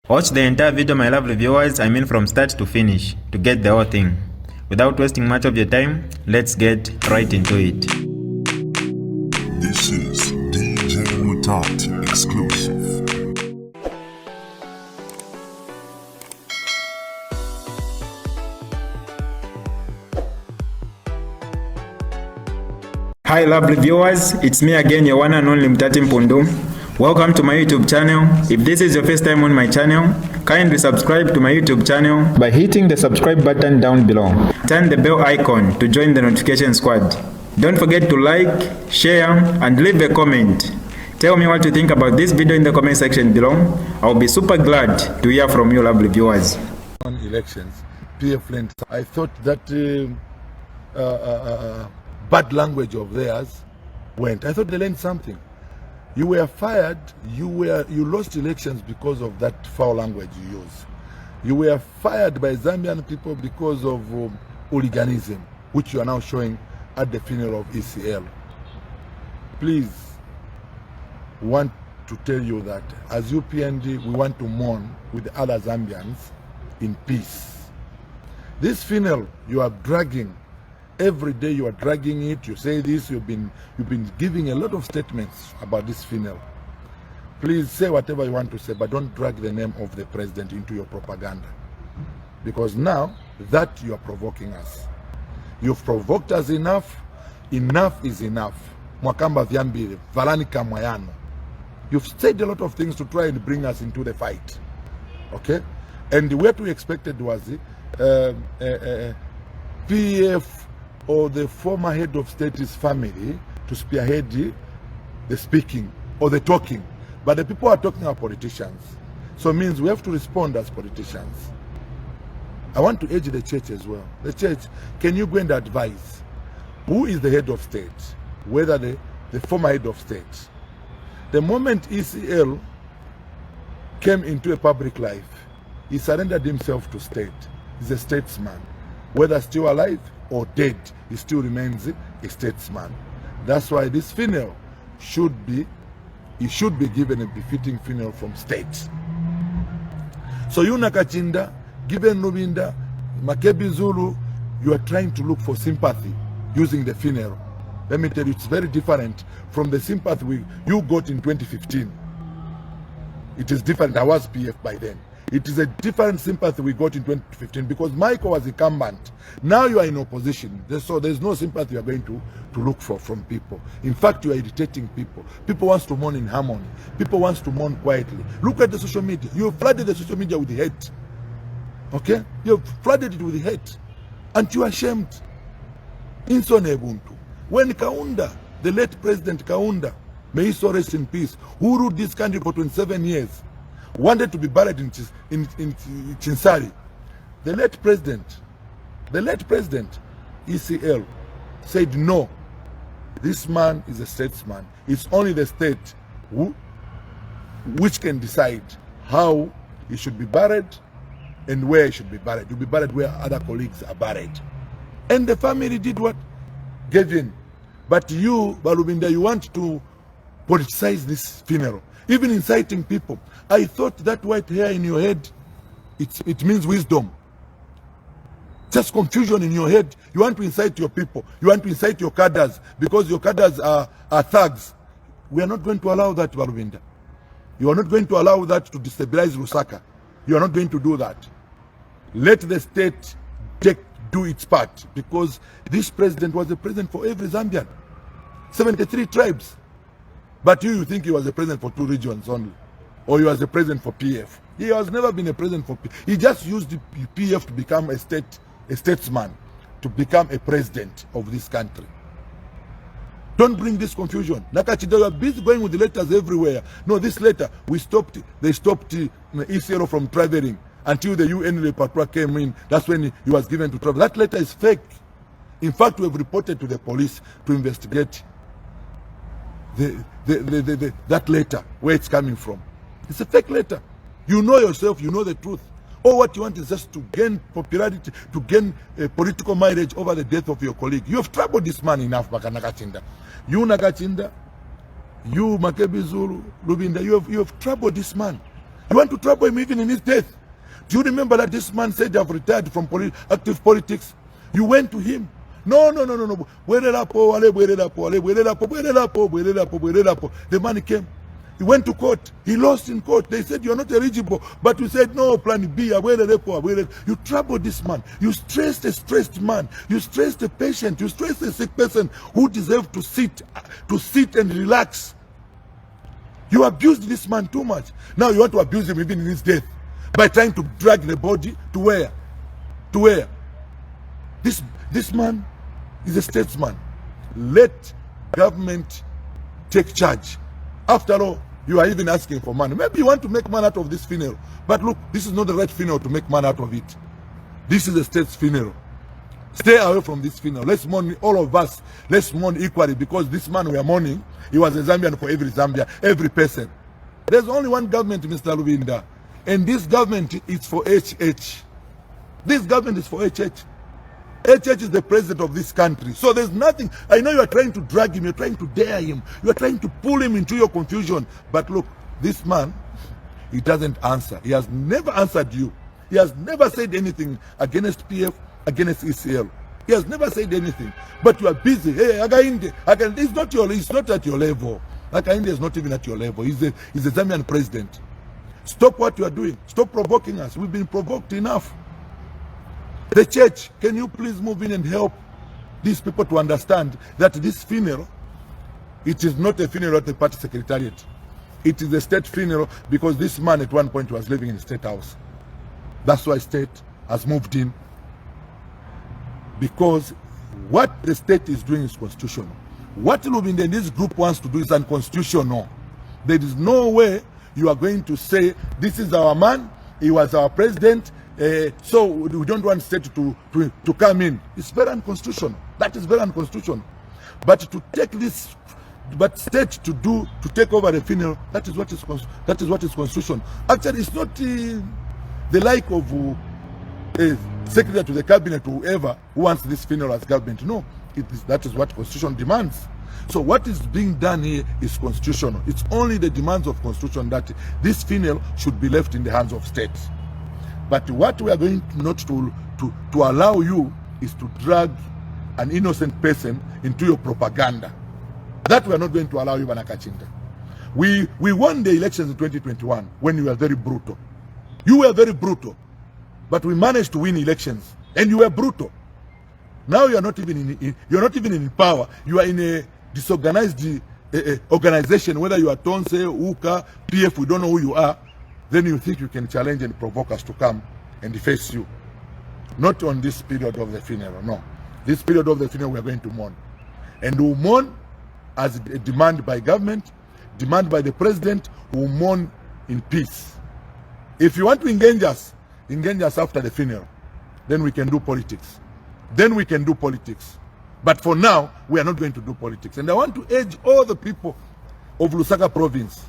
Watch the entire video, my lovely viewers, from start to finish, to get the whole thing. Without wasting much of your time, let's get right into it. This is DJ Mutati exclusive. Hi lovely viewers, it's me again, your one and only Mutati Mpundu. Welcome to my YouTube channel. If this is your first time on my channel, kindly subscribe to my YouTube channel by hitting the subscribe button down below. Turn the bell icon to join the notification squad. Don't forget to like, share, and leave a comment. Tell me what you think about this video in the comment section below. I'll be super glad to hear from you lovely viewers. On elections, PF lent. I thought that bad language of theirs went. I thought they learned something. You were fired, you lost elections because of that foul language you use. You were fired by Zambian people because of hooliganism, which you are now showing at the funeral of ECL. Please, want to tell you that as UPND, we want to mourn with the other Zambians in peace. This funeral you are dragging, every day you are dragging it, you say this, you've been giving a lot of statements about this funeral. Please say whatever you want to say, but don't drag the name of the president into your propaganda. Because now, that you are provoking us. You've provoked us enough. Enough is enough. Mwakamba vyambire, valanika mwayano. You've said a lot of things to try and bring us into the fight. Okay? And what we expected was PF or the former head of state's family to spearhead the speaking or the talking. But the people are talking are politicians. So it means we have to respond as politicians. I want to urge the church as well. The church, can you go and advise who is the head of state, whether the former head of state? The moment ECL came into a public life, he surrendered himself to state. He's a statesman. Whether still alive or dead, he still remains a statesman. That's why this funeral should be given a befitting funeral from state. So you Nakachinda, given Nubinda, Makebi Zulu, you are trying to look for sympathy using the funeral. Let me tell you, it's very different from the sympathy you got in 2015. It is different. I was PF by then. It is a different sympathy we got in 2015 because Michael was incumbent. Now you are in opposition. So there's no sympathy you are going to look for from people. In fact, you are irritating people. People want to mourn in harmony. People want to mourn quietly. Look at the social media. You have flooded the social media with hate. Okay? You have flooded it with hate. And you are ashamed. Insone Ubuntu. When Kaunda, the late President Kaunda, may he so rest in peace, who ruled this country for 27 years, wanted to be buried in Chinsari. The late president, ECL, said no, this man is a statesman. It's only the state which can decide how he should be buried and where he should be buried. He'll be buried where other colleagues are buried. And the family did what? Gave in. But you, Balubinda, you want to politicize this funeral. Even inciting people. I thought that white hair in your head, it means wisdom. Just confusion in your head. You want to incite your people. You want to incite your cadres because your cadres are thugs. We are not going to allow that, Balubinda. You are not going to allow that to destabilize Lusaka. You are not going to do that. Let the state do its part because this president was a president for every Zambian. 73 tribes. But you think he was a president for 2 regions only. Or he was a president for PF. He has never been a president for PF. He just used the PF to become a statesman, to become a president of this country. Don't bring this confusion. Nakachida, you are busy going with the letters everywhere. No, this letter, they stopped ECL from traveling until the UN rapporteur came in. That's when he was given to travel. That letter is fake. In fact, we have reported to the police to investigate that letter, where it's coming from. It's a fake letter. You know yourself, you know the truth. All what you want is just to gain popularity, to gain political mileage over the death of your colleague. You have troubled this man enough, Nakachinda. You Makebi Zulu, Lubinda, you have troubled this man. You want to trouble him even in his death. Do you remember that this man said, I've retired from active politics? You went to him. No. The man came. He went to court. He lost in court. They said, you're not eligible. But you said, no, plan B. You troubled this man. You stressed a stressed man. You stressed a patient. You stressed a sick person who deserved to sit and relax. You abused this man too much. Now you want to abuse him even in his death by trying to drag the body to where? To where? This man is a statesman. Let government take charge. After all, you are even asking for money. Maybe you want to make money out of this funeral. But look, this is not the right funeral to make money out of it. This is a state's funeral. Stay away from this funeral. Let's mourn, all of us. Let's mourn equally, because this man we are mourning, he was a Zambian for every Zambia, every person. There's only one government, Mr. Lubinda. And this government is for HH. This government is for HH. HH is the president of this country. So there's nothing. I know you are trying to drag him. You're trying to dare him. You are trying to pull him into your confusion. But look, this man, he doesn't answer. He has never answered you. He has never said anything against PF, against ECL. He has never said anything. But you are busy. Hey, Againde, it's not at your level. Againde is not even at your level. He's a Zambian president. Stop what you are doing. Stop provoking us. We've been provoked enough. The church, can you please move in and help these people to understand that this funeral, it is not a funeral at the party secretariat. It is a state funeral, because this man at one point was living in the state house. That's why state has moved in. Because what the state is doing is constitutional. What Lubinda and this group wants to do is unconstitutional. There is no way you are going to say, this is our man, he was our president, so we don't want state to come in. It's very unconstitutional. That is very unconstitutional. But to take this, but state to take over the funeral, that is what is constitutional. Actually, it's not the like of secretary to the cabinet or whoever who wants this funeral as government. No, that is what constitution demands. So what is being done here is constitutional. It's only the demands of constitution that this funeral should be left in the hands of state. But what we are going not to allow you is to drag an innocent person into your propaganda. That we are not going to allow you, Banakachinda. We won the elections in 2021 when you were very brutal. You were very brutal. But we managed to win elections, and you were brutal. Now you are not even in power. You are in a disorganized organization, whether you are Tonse, Uka, PF, we don't know who you are. Then you think you can challenge and provoke us to come and face you. Not on this period of the funeral, no. This period of the funeral we are going to mourn. And we will mourn as a demand by government, demand by the president, we will mourn in peace. If you want to engage us after the funeral. Then we can do politics. But for now, we are not going to do politics. And I want to urge all the people of Lusaka province.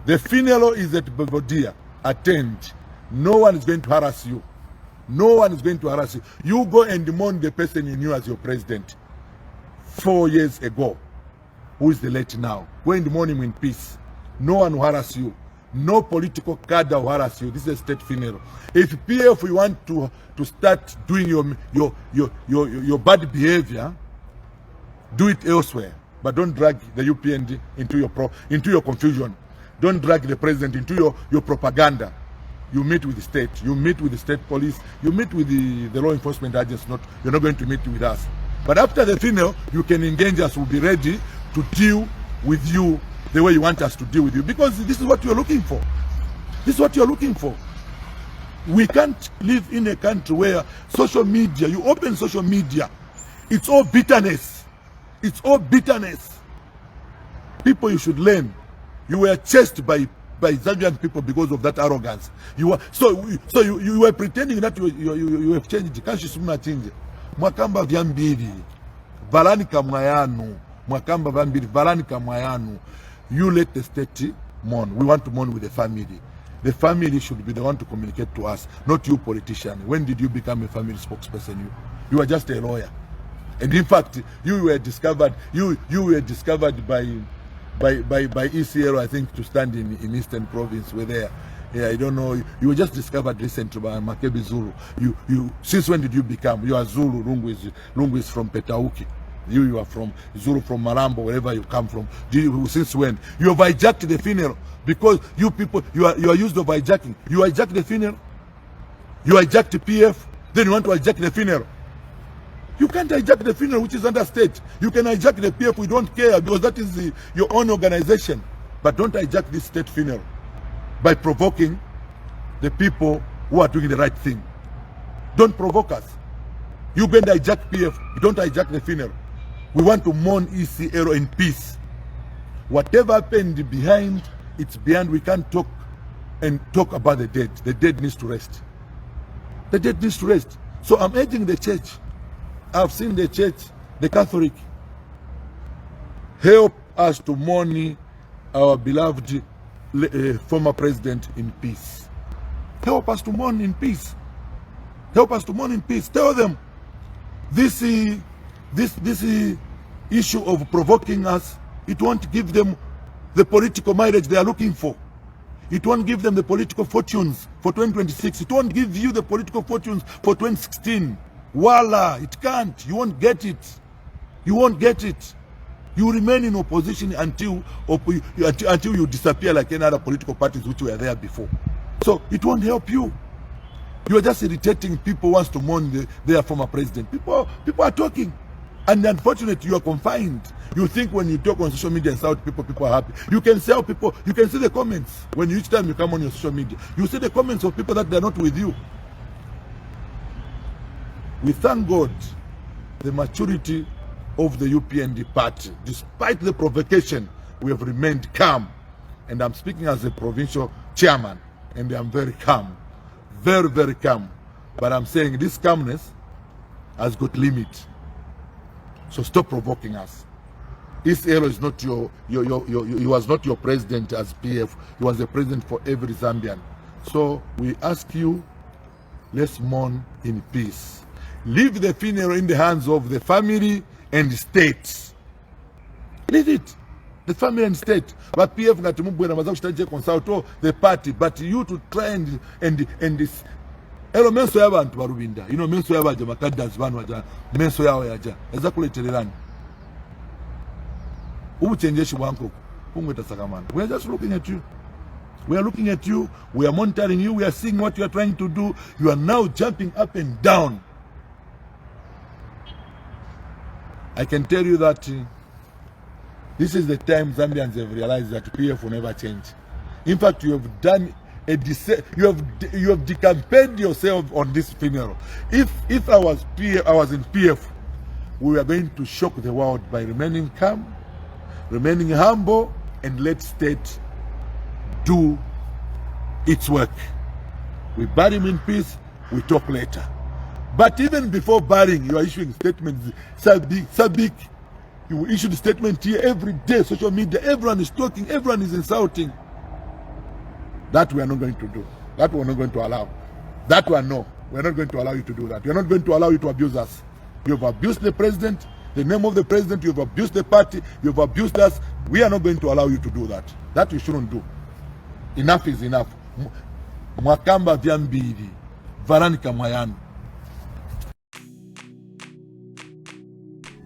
The funeral is at Bobodia. Attend. No one is going to harass you. No one is going to harass you. You go and mourn the person you knew as your president 4 years ago, who is the late now. Go and mourn him in peace. No one will harass you. No political cadre will harass you. This is a state funeral. If PF we want to start doing your bad behavior, do it elsewhere. But don't drag the UPND into your confusion. Don't drag the president into your propaganda. You meet with the state. You meet with the state police. You meet with the law enforcement agents. You're not going to meet with us. But after the funeral, you can engage us. We'll be ready to deal with you the way you want us to deal with you, because this is what you're looking for. This is what you're looking for. We can't live in a country where social media, you open social media, it's all bitterness. It's all bitterness. People, you should learn. You were chased by Zambian people because of that arrogance. You were pretending that you have changed. Can't you change? Mwakamba vyambiri, valanika mwayanu. Mwakamba vyambiri, valanika mwayanu. You let the state mourn. We want to mourn with the family. The family should be the one to communicate to us, not you politician. When did you become a family spokesperson? You are just a lawyer. And in fact, you were discovered by ECL, I think, to stand in Eastern Province. Were there. Yeah, I don't know. You were just discovered recently by Makebi Zulu. You. Since when did you become? You are Zulu. Lungu is from Petauki. You are from Zulu, from Marambo, wherever you come from. Since when? You have hijacked the funeral because you people you are used of hijacking. You hijacked the funeral. You hijacked the PF. Then you want to hijack the funeral. You can't hijack the funeral, which is under state. You can hijack the PF. We don't care because that is your own organization. But don't hijack this state funeral by provoking the people who are doing the right thing. Don't provoke us. You bend hijack PF. You don't hijack the funeral. We want to mourn ECL in peace. Whatever happened behind, it's beyond. We can't talk about the dead. The dead needs to rest. The dead needs to rest. So I'm urging the church. I've seen the church, the Catholic, help us to mourn our beloved former president in peace. Help us to mourn in peace. Help us to mourn in peace. Tell them this issue of provoking us, it won't give them the political mileage they are looking for. It won't give them the political fortunes for 2026. It won't give you the political fortunes for 2016. Voila, it can't. You won't get it. You won't get it. You remain in opposition until you disappear like any other political parties which were there before. So it won't help you. You are just irritating people who wants to mourn their former president. People are talking. And unfortunately, you are confined. You think when you talk on social media and shout people are happy. You can sell people. You can see the comments. When each time you come on your social media, you see the comments of people that they are not with you. We thank God the maturity of the UPND party. Despite the provocation, we have remained calm. And I'm speaking as a provincial chairman. And I'm very calm. Very, very calm. But I'm saying this calmness has got limit. So stop provoking us. ECL is not he was not your president as PF. He was the president for every Zambian. So we ask you, let's mourn in peace. Leave the funeral in the hands of the family and the state. Leave it. The family and state. But PF consult the party. But you to try and this. Elo menso y'abantu barubinda. You know menso y'abaje makaddas banu waja. Menso yawe yaja. Eza kuletererana. Ubuchenjeshi bwanko. Ungweta sakamana. We are just looking at you. We are looking at you. We are monitoring you. We are seeing what you are trying to do. You are now jumping up and down. I can tell you that this is the time Zambians have realized that PF will never change. In fact, you have done you have decamped yourself on this funeral. If I was in PF, we are going to shock the world by remaining calm, remaining humble, and let state do its work. We bury him in peace. We talk later. But even before burying, you are issuing statements. Sabik, you issue the statement here every day. Social media, everyone is talking, everyone is insulting. That we are not going to do. That we are not going to allow. That one, no. We are not going to allow you to do that. We are not going to allow you to abuse us. You have abused the president, the name of the president. You have abused the party. You have abused us. We are not going to allow you to do that. That you shouldn't do. Enough is enough. Mwakamba vyambiri. Varanika mayanu.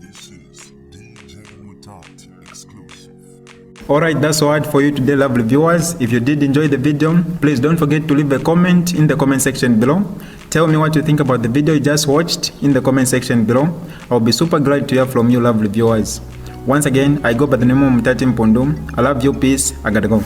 This is DJ Mutati exclusive. Alright, that's all for you today, lovely viewers. If you did enjoy the video, please don't forget to leave a comment in the comment section below. Tell me what you think about the video you just watched in the comment section below. I'll be super glad to hear from you, lovely viewers. Once again, I go by the name of Mutati Mpundu. I love you, peace, I gotta go.